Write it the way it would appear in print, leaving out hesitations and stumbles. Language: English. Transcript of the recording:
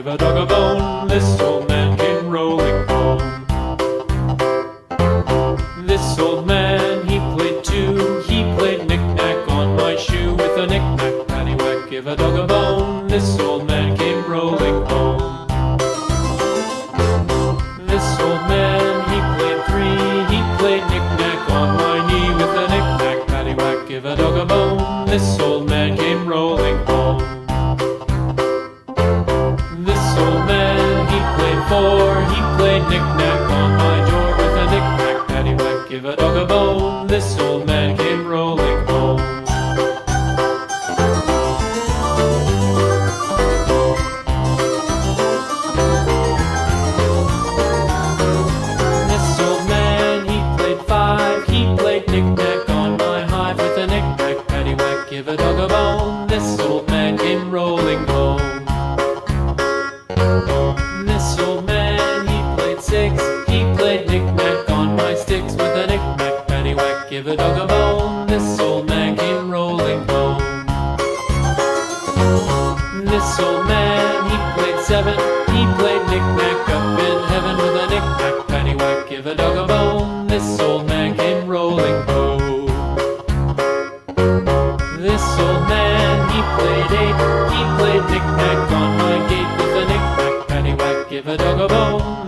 a dog a bone. This old man came rolling home. This old man, he played too. He played knick-knack on my shoe. With a knick-knack, paddywhack, give a dog a bone. This old man came rolling home. This old man, he played three. He played knick-knack on my knee. With a knick-knack, paddywhack, give a dog a bone. This old man came rolling home. This old man, he played four. He played knick-knack on my door. With a knick-knack, paddywhack, give a dog a bone. This old man came rolling home. This old man, he played five. He played knick-knack on my hive. With a knick-knack, paddywhack, give a dog a bone. This old man came rolling home. This old man, he played six. He played knick-knack on my sticks. With a knick-knack, paddywhack, give a dog a bone. This old man came rolling home. This old man, he played seven. He played knick-knack up in heaven. With a knick-knack, paddywhack, give a dog a bone. This old man came rolling home. This old man, he played eight. He played knick-knack on my gate. With a knick-knack, paddywhack, give a dog a bone.